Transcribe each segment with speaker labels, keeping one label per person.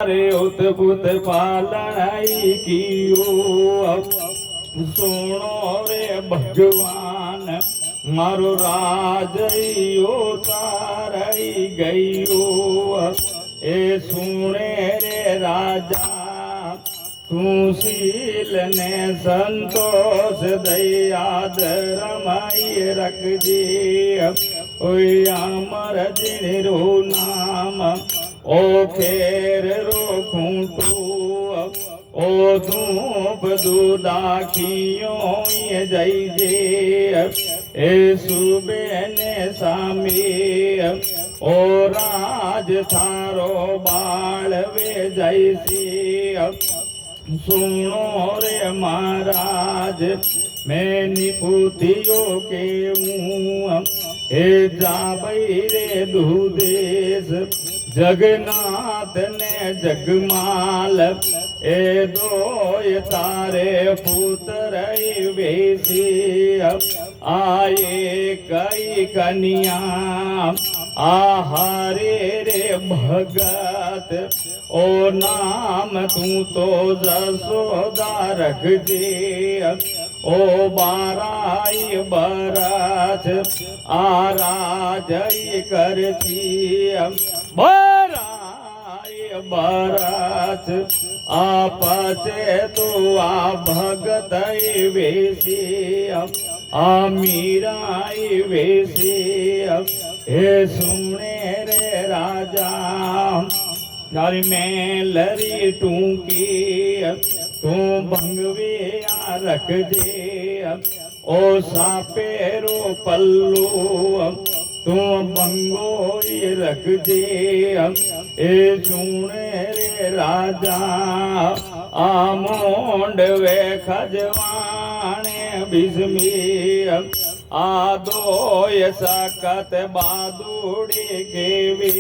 Speaker 1: रे उतपुत पालनाई कियो सुनो रे भगवान मारो राजयो ताराई गयो ए सुने रे राजा तू शील ने संतोष दयाद रमाई रखजे ओय अमर जिनेरो नाम ओ खेर रो खूंटू ओ धूप दूदाखियो ये जई जे ए सुबे ने सामी ओ राज थारो बाल वे जैसी सुनो रे महाराज मैं निपुतियो के हूँ हे जाबई रे दुदेश जगन्नाथ ने जगमाल ए दोय तारे पुत्र वेसी आए कई कन्या आहारे रे भगत ओ नाम तू तो जसोदा रख दे ओ बाराई बरस आराजई करती बाराई बरस आपसे तो आ भगत वेसी मीराई वेसी हे सुने रे राजा नारी में लरी टूकी तू भंगवे रख दे ओ सापेरो पल्लू तू बंगो रख दे ए सुने रे राजा आमोंड वे खजवाने बिस्मी आदोय सकत बादुड़ी केवी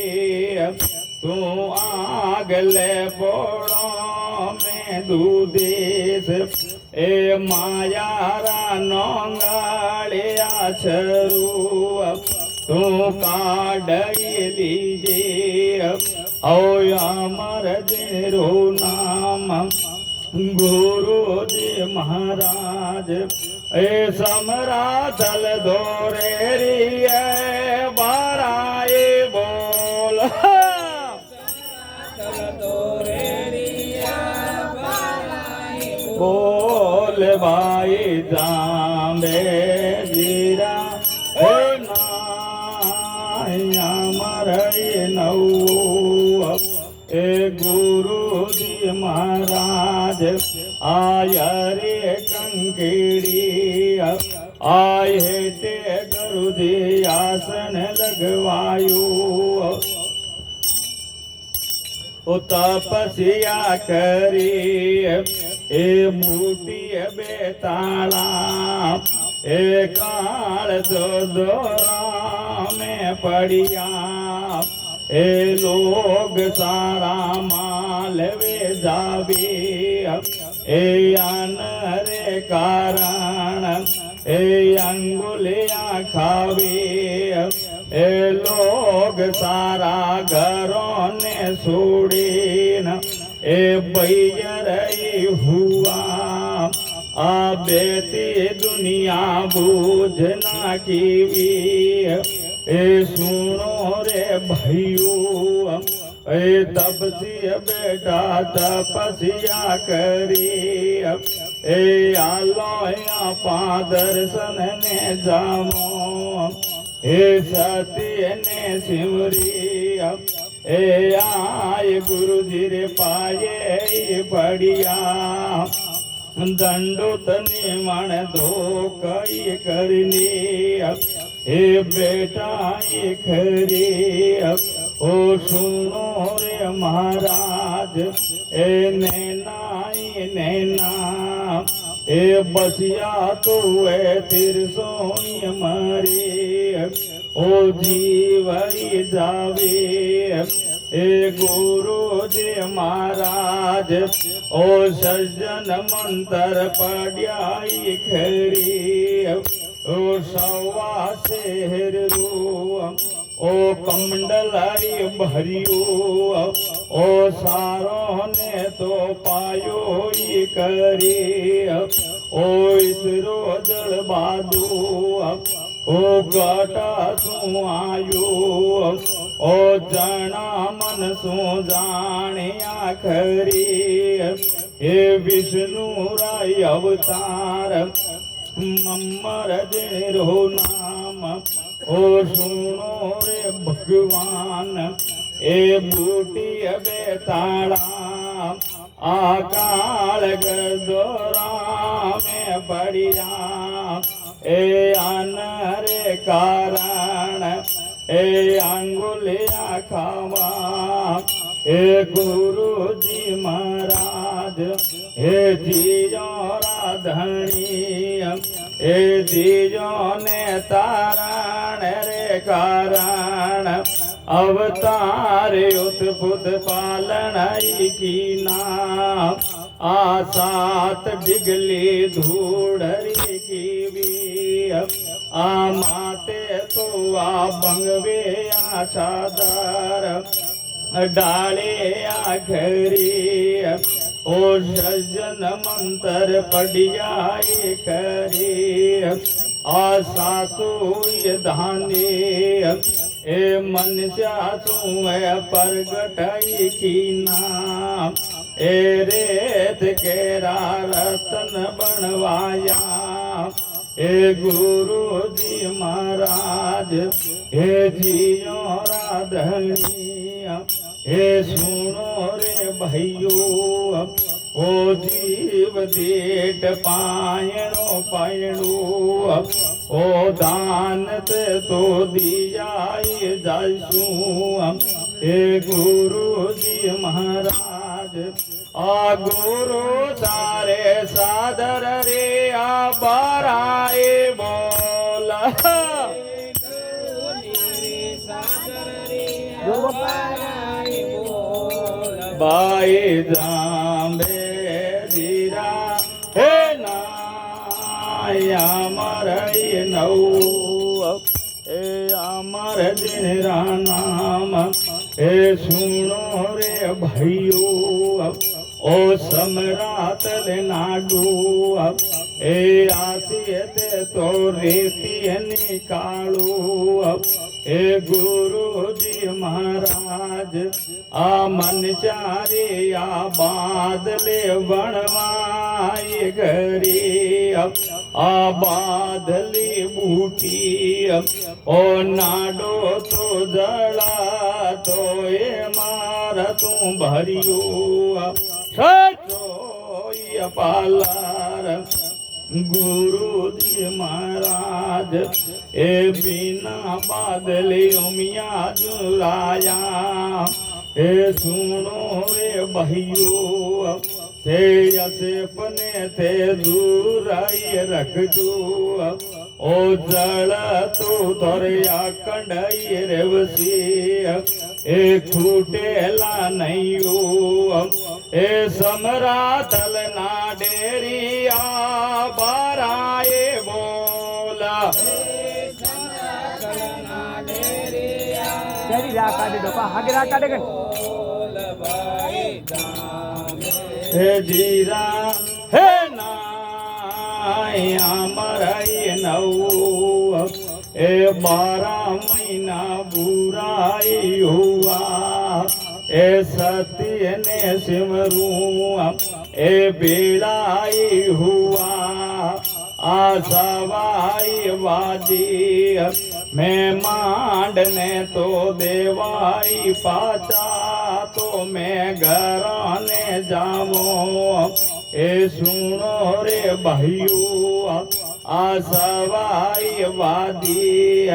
Speaker 1: तू आगले पोड़ो में दूदेश ए मायारा नोंगाड़िया छरू तू काढ़ी लीजे ओ अमर जेरो नाम गुरु जी महाराज ए समरातल दोरे रिये बाराए बोल बोल भाई जाम्बे जीरा हे नाया मरई नौ ए गुरु जी महाराज आय रे कंकेड़ी आए ते गुरु जी आसन लगवायो तपस्या करी ए मूटी बेताला ए काल दोरा में पड़िया ए लोग सारा माल वे जावे ए अनरे कारण ए अंगुलियां खावे ए लोग सारा घरों ने छोड़ीन ए बैरई हुआ आ बेती दुनिया बूझना कीवी ए सुनो रे भैयो ए तपसी बेटा तपस्या करी ए आलो या दर्शन ने जामो हे सत्य ने सिमरी ए आय गुरु जी रे पाए पड़िया दंडोत निमण दो कई करनी हे बेटा ये खरी ओ सुनो रे महाराज ए नैना नैना ए बसिया तो ए तिरसोई मरे ओ जीवई जावे ए गुरु जी महाराज ओ सज्जन मंत्र पढ़ाई खरी ओ सवा शेर रो ओ कमंडलाई भरियो ओ सारो ने तो पायो ई करी ओ इसरो जल बादू ओ गटा सु आयो ओ जना मन सु जाण्या खरी हे विष्णु राय अवतार मम्मर जेरो नाम ओ सुनो रे भगवान ए बूटी बेताड़ा आकाल गदोरा में बढ़िया ए आनरे कारण ए अंगुलिया खावा ए गुरु जी महाराज हे जियो राधणी ए जियो ने तारण रे कारण अवतार उत्पुत पालन की नाम आ सात डिगली धूड़री की भी आ माते तो आ बंगवे आ चादर डाले आ घरी ओ सज्जन मंत्र पढ़िया खरी आ सातु ये धाने ए मनुष्या तू प्रगटाई की नाम ए रेत केरा रतन बनवाया ए गुरु जी महाराज हे जियो राधनी हे सुनो रे भाइयों ओ जीव देट पायणो पायणो ओ दान ते तो दिया जासू हे गुरु जी महाराज आ गुरु तारे सादर रे आ बाराए बोला बाई जाम्बे जीरा हे नाया मरई नौ हे अमर जिनरा नाम हे सुनो रे भाइयो ओ सम्राट नाडू ए आसिए ते तो रेती निकालो ए गुरु जी महाराज आ मन चारे आ बादले बनवाई घरी आ बादली बूटी ओ नाडो तो जड़ा तो ए मार तू भरियो सचो ये पालार गुरु जी महाराज ए बिना बादले उमिया जुराया ए सुनो रे भाइयों थे ऐसे पने थे दूर आई रख दो ओ जड़ तो थोरिया कंडई रेवसी ए छूटेला नहीं हो ए समरा तल ना डेरिया बाराए बोला हे जीरा हे नाया मराई नौ ए 12 महीना बुराई हुआ ए सत्य ने सिमरू ए बेड़ाई हुआ आ सवाई वादी मैं मांड ने तो देवाई पाचा तो मैं घराने जाऊं ए सुनो रे भाइयों आ सवाई वादी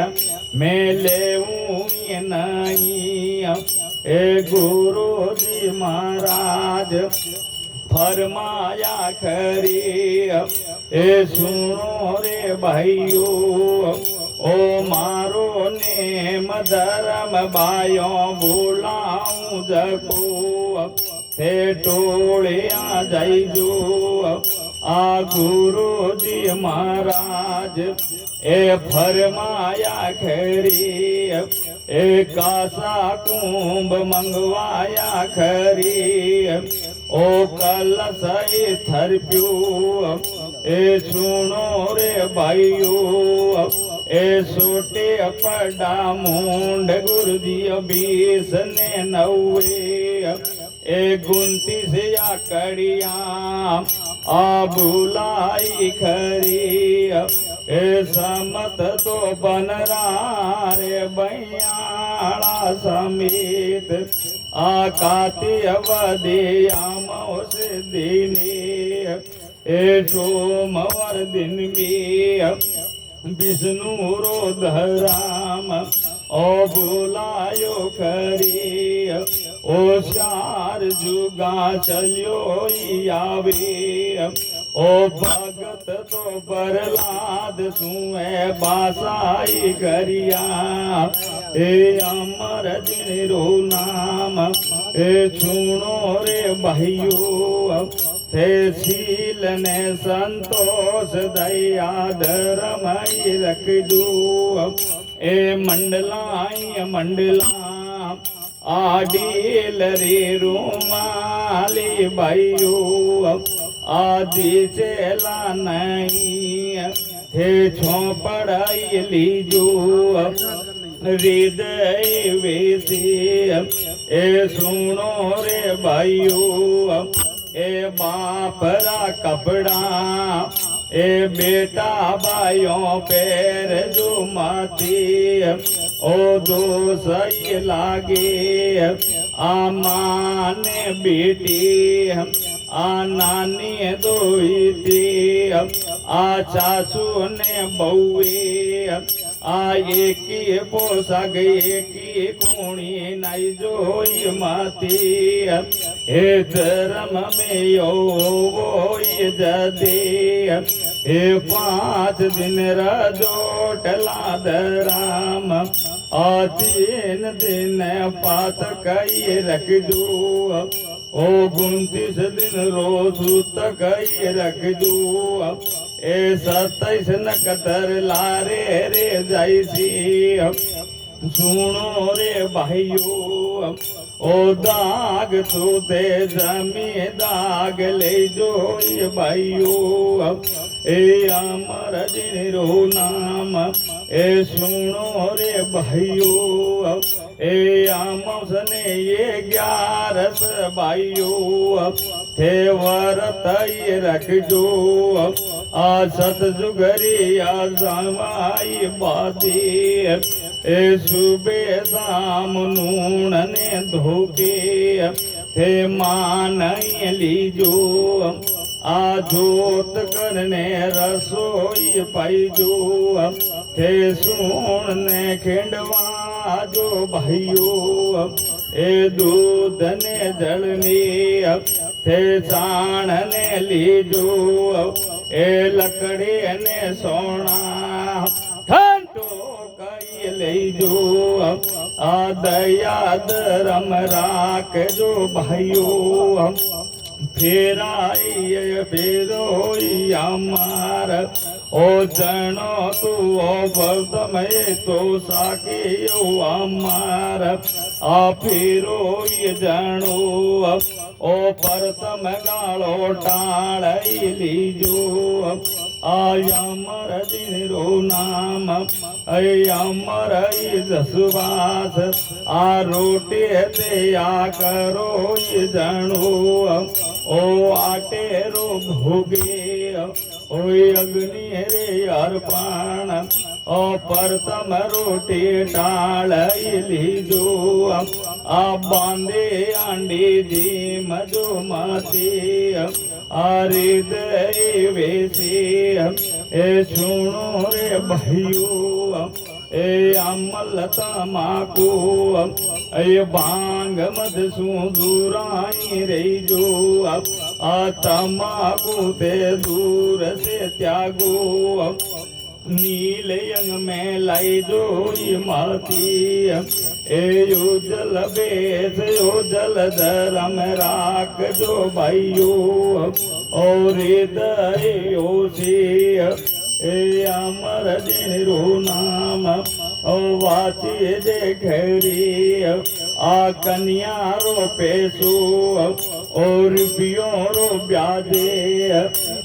Speaker 1: मैं लेऊं नहीं ए गुरु जी महाराज फरमाया खरी ए सुनो रे भाइयों ओ मारो नेम धर्म बायो बोलाऊं जको थे टोलिया जाइजो आ गुरु जी महाराज ए फरमाया खरी એ કાસા કુંભ મંગવાયા ખરી ઓ કલસઈ થરપ્યું એ સુણો રે ભાઈઓ એ સોટે પડા મૂંડ ગુરુજી 20 ને 90 એ 29 આકડિયા આ ભૂલાઈ ખરી એ સમત તો બનરા રે બૈયાળા સમિત આ કાતિય વદિયામો સિદ્ધિની એ સોમવાર દિન બી વિષ્ણુ રોધરામ ઓ બોલાયો ખરી ઓ ચાર જુગા ચલ્યો આવે ઓ ભગત તો પ્રહલાદ શું એ બાસાઈ કર્યા એ અમર જીણનું નામ એ છુણો રે ભાઈઓ તે શીલ ને સંતોષ દયા ધર્મય રખજો એ મંડલા આડીલ રે રૂમાલી ભાઈઓ આદિ ચેલા નહીં હે છોપડાઈ લીજો હૃદય વેસી એ સુણો રે ભાઈઓ એ બાપરા કપડા એ બેટા બાયો પહેરજો માથી ઓ દોષ લાગે આ માને બેટી આ નાની દોઈતી આ સાસુ ને બહુએ આ એકી પોશાક એકી કુણી નાઈ જોઈ માતી હે ધર્મ મે યોય જદે હે 5 દિન રજોટલા દરામ આ 3 દિન પાત કઈ રખજો ઓ 29 દિન રોજ કઈ રખજો એ 27 નકતર લારે રે જાયસી સુણો રે ભાઈઓ ઓ દાગ તો તે જમી દાગ લેજો ભાઈઓ એ અમર જીણનું નામ એ સુણો રે ભાઈઓ એ આમસ ને 11 ભાઈઓ તે વરતઈ રખજો આ સતજુગરી આ જમાઈ બાદી એ સુબે શામ નૂણ ને ધોકે તે માનઈ લીજો આ જોત કરને રસોઈ પાઈજો તે સૂણ ને ખેંડવા જો ભાઈઓ એ દૂધ ને જળની તે સાણ ને લીજો એ લકડી ને સોના ઠંડો કઈ લઈજો આ દયા ધર્મ રાખજો ભાઈઓ ફેરાઈ ફેરોઈ અમાર ઓ જણો તું ઓ ભરતમય તો સાકી અમાર આ ફેરોઈ જણો ઓ પ્રથમ ગાળો ટાળઈ લીજો આ અમર જીણનું નામ અમર જસુવાસ આ રોટી તે આ કરો જણો ઓ આટેરો ભોગે ઓય અગ્નિ રે અર્પણ ઓ પ્રથમ રોટી ટાળઈ લીજો આ બાંધે આંડી જીમ જો માતી આ હૃદય વેસી એ સુણો રે ભાઈઓ એ અમલ તમાકુ એ ભાંગ મધ શું દૂરાઈ રહીજો આ તમાકુ તે દૂર સે ત્યાગો નીલયંગ મેં લાઈ જોઈ માતી એ યોજલ બેસ યોજલ ધરમ રાખજો ભાઈઓ ઓ હૃદય ઓછી એ અમર જીણનું નામ વાંચી જે ઘેરી આ કન્યારો પેસો ઓ રૂપિયો રો બ્યાજે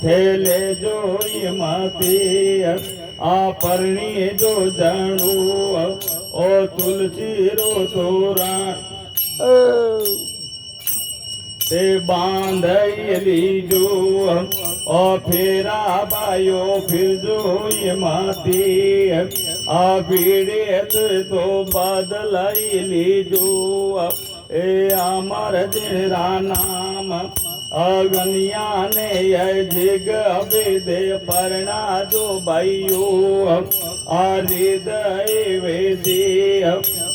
Speaker 1: થેલે જોઈ માતી આ પરણી જો જાણું ઓ તુલસી રો તોરણ તે બાંધાઈ લીજો ઓ ફેરા બાયો ફિરજો માતી આ ભીડે તો બદલાઈ લીજો એ અમર જરા નામ અગનિયાને જગ અભેદે પરણા જો ભાઈઓ આ હૃદય વેદી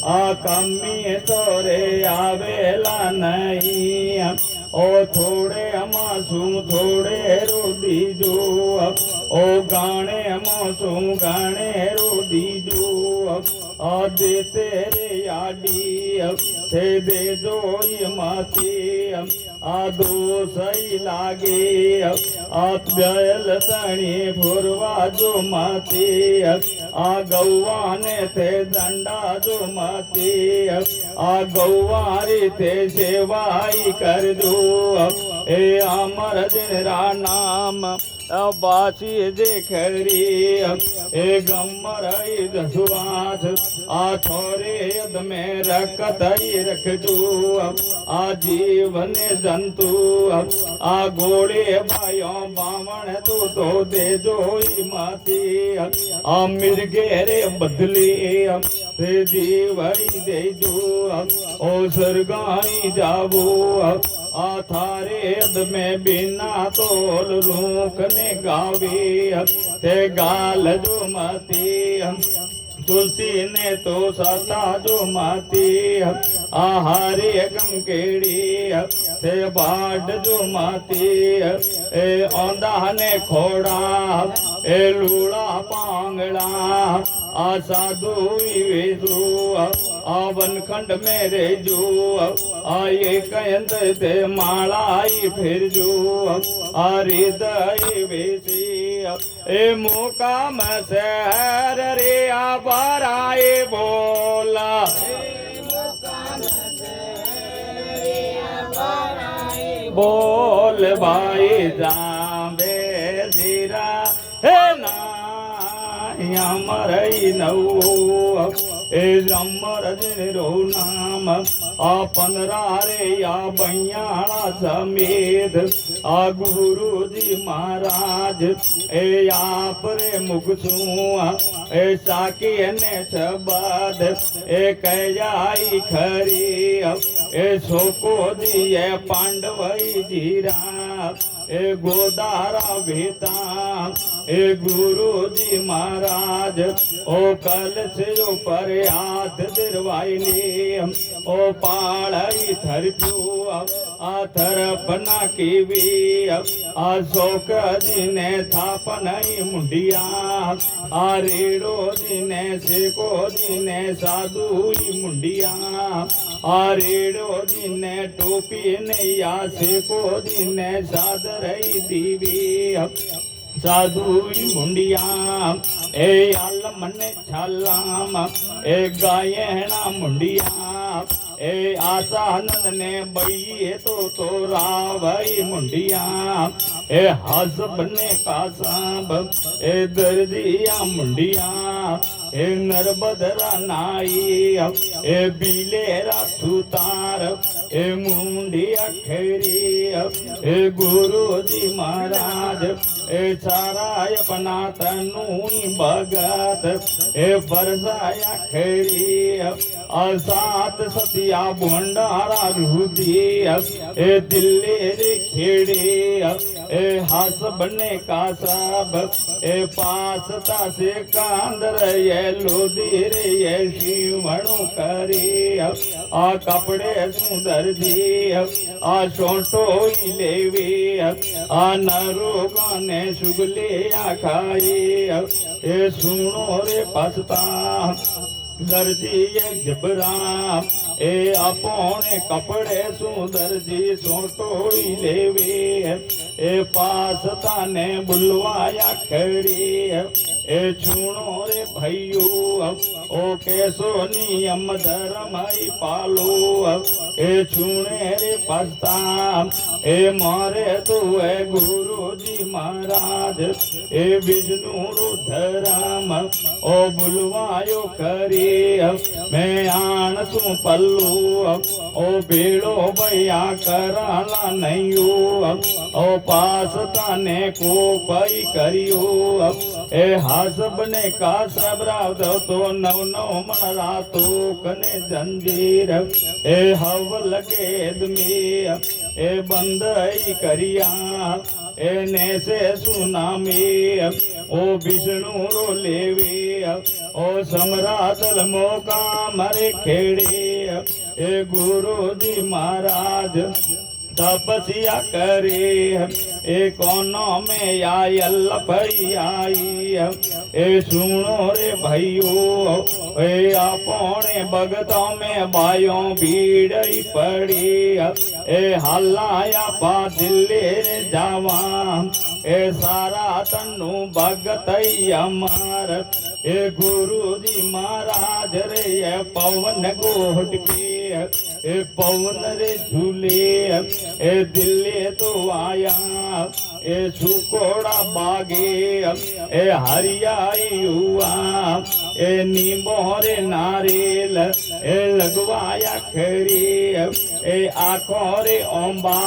Speaker 1: આ કમી તોરે આવેલા નહીં ઓ થોડે માસું થોડે રોદીજો ઓ ગાણે માસું ગાણે રોદીજો આ દે તેરે આડી તે દેજો માતી આ દોષઈ લાગે આ બેલ તણી ફોરવા જો માતી આ ગૌવાને તે દંડા જો માતી આ ગૌવારી તે સેવાઈ કરજો એ અમર જરા નામ બાસી જે ખરી એ ગમર દસવાસ આ થોરે તમે રકતઈ રખજો આ જીવન જંતુ આ ગોળે ભાઈઓ બામણ તો દેજો માતી આ મિર્ગે રે બદલી તે જીવડી દેજો ઓ સરગાઈ જાવો આ થારે મેં બિના તોલ રૂખ ને ગાવી તે ગાલ જો માતી તુલસી ને તો સતા જો માતી આ હારે કંકેડી તે બાડ જો માતી એ ઓંદા ને ખોડા એ લૂળા પાંગડા આ સાધુ વેસુ આ વનખંડ મેં રેજો આ એક અંત તે માળાઈ ફેરજો આ હૃદય વેસી એ મુકામ શહેર રે આ બારાએ બોલા બોલ ભાઈ જાવે જીરા હે ના અમરઈ નવ એ અમર જરો નામ આ 15 રે આ બૈયાળા સમેત આ ગુરુજી મહારાજ એ આપ રે મુગશું એ સાકી ને છબદ એ કયાઈ ખરી એ સોકો દિયે પાંડવઈ જીરા એ ગોદારા ભેતા એ ગુરુજી મહારાજ ઓ કલશ ઉપર હાથ ધરવાઈને ઓ પાળાઈ થરપ્યું આ થરપ નાખીવી આ શોકજીને થાપનાઈ મુંડિયા આ રેડોજીને શેકોજીને સાધુઈ મુંડિયા આ રેડોજીને ટોપીને આ શેકોજીને સાદરઈ દીવી સાધુ મુંડિયા એ આલમન છાલામ એ ગાયણા મુંડિયા એ આસાનંદ ને બઈએ તો રાવઈ મુંડિયા એ હસબ ને કાસબ એ દર્દિયા મુંડિયા એ નર્મદરા નાઈ એ બીલેરા સુતાર એ મુંડિયા ખેરી એ ગુરુજી મહારાજ એ સારાય પનાતનું ભગત એ ફરસાયા ખેરી અસાત સતિયા ભંડારા રુધિય એ દિલ્હી ખેડે એ હાસબ ને કાસબ એ પાસતા સે કાંદર એ લોધી રે એ શિવણું કરી આ કપડે સુંદરજી આ છોટો લેવી આ નરો ને સુગલે આ ખાઈ એ સુણો રે પાસતા દરજી જબરા એ આપોને કપડે સુંદરજી સોટોઈ લેવી એ પાસતાને બુલવાયા ખરી એ છુણો રે ભાઈઓ ओ कैसो नियम धर्म पालो ए छूने रे पछता ए मारे तो है गुरु जी महाराज ए विष्णु रुद्रम ओ बुलवायो करे मैं आन तू पल्लू ओ बेड़ो भैया कराला नहीं ओ पास ताने को पई करियो ए हासब ने का सबराव दो तो नव नव मन रातो कने जंजीर ए हव लगे दमी ए बंदई करिया ए ने से सुनामी ओ विष्णु रो लेवे ओ समरातल मोका मरे खेड़े ए गुरु जी महाराज तपस्या करे ए कोनो में आयल भई ए सुनो रे भाइयो ए अपने भगतों में बायो भीड़ पड़ी ए हलाया पा दिल्ली रे जावा ए सारा तन्नू भगत अमर ए गुरु जी महाराज रे ए पवन गोट के ए पवन रे झूले ए दिल्ली तो आया ए सुकोड़ा बागे ए हरियाई हुआ ए नींबो रे नारियल ए लगवाया खरी ए आँखों रे ओंबा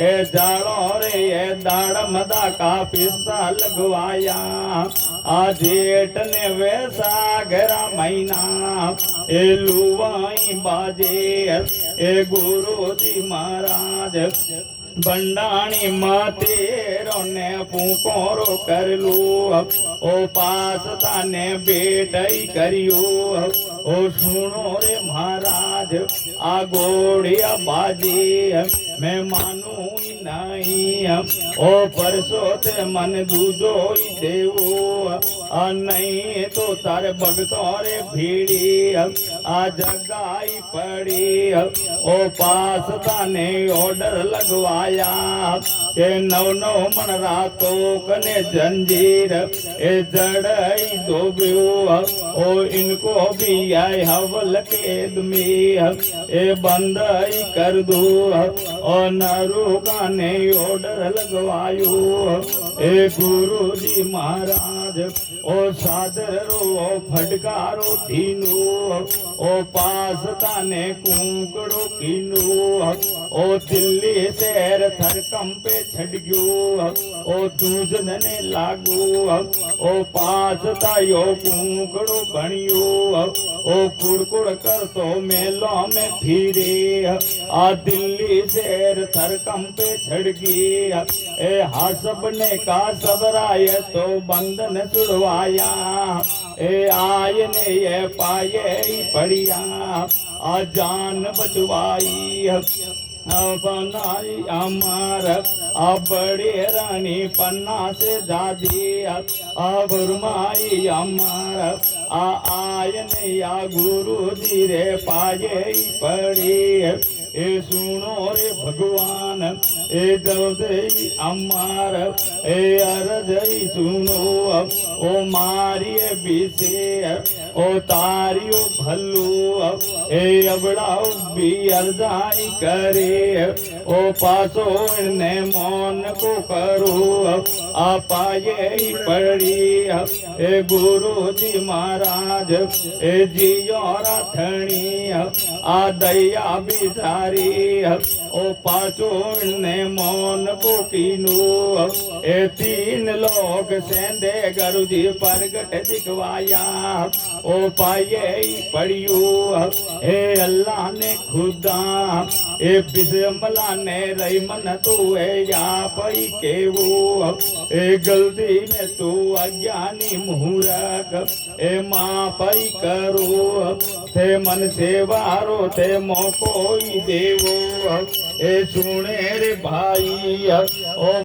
Speaker 1: ए जाड़ो रे ए दाड़मदा का पिस्ता लगवाया आ जेठ ने वैसा गरा महीना ए लुवाई बाजे ए गुरु जी महाराज बंडाणी माते रोने पुकारो कर लो ओ पास ताने बेटई करियो ओ सुनो रे महाराज आ गोड़िया बाजी मैं मानू नहीं ओ परसो ते मन दूजो ही देवो आ नहीं तो तारे भगतों रे भीड़ी आ जगाई पड़ी ओ पास ताने ऑर्डर लगवाया के नव नव मन रातो कने जंजीर ए जड़ई धोबियो ओ इनको भी आए हवल के दमी ए बंदई कर दो ओ नरू काने ऑर्डर लगवायो ए गुरु जी महाराज ओ सादर रो ओ फटकारो दीनो ओ पास ताने कुंकड़ो कीनो ओ दिल्ली शहर थर कंपे छड़ गयो ओ दूजन ने लागो ओ पास तायो कुंकड़ो बणियो ओ कुड़कुड़ कर तो मेलो में फिरे आ दिल्ली शहर थर कंपे छड़ गया ए हासब ने का सबराय तो बंधन छुड़वाया ए आय ने ये पाए पड़िया आ जान बचवाई बनाई अमर आ बड़े रानी पन्ना से दादी आ बुरमाई अमर आ आयन या गुरु जी रे पाए पड़ी ए सुनो रे भगवान ए दर्दई अमर ए अरजई सुनो ओ मारिए बीसे ओ तारियो भल्लू ए अबड़ाओ भी अरजाई करे ओ पासो ने मौन को करो आ पाए पड़ी ए गुरु जी महाराज ए जियो राठणी आ दैया बिसारी ओ पासो ने मौन को कीनो ए तीन लोग सेंदे गुरु जी प्रगट दिखवाया ओ पाए पड़ियो ए अल्लाह ने खुदा ए बिस्मिल्लाह ने रही मन तू है या पई के वो ए गलती में तू अज्ञानी मुहूरक ए माँ पई करो थे मन सेवारो थे मोको ही देवो ए सुने रे भाई ओ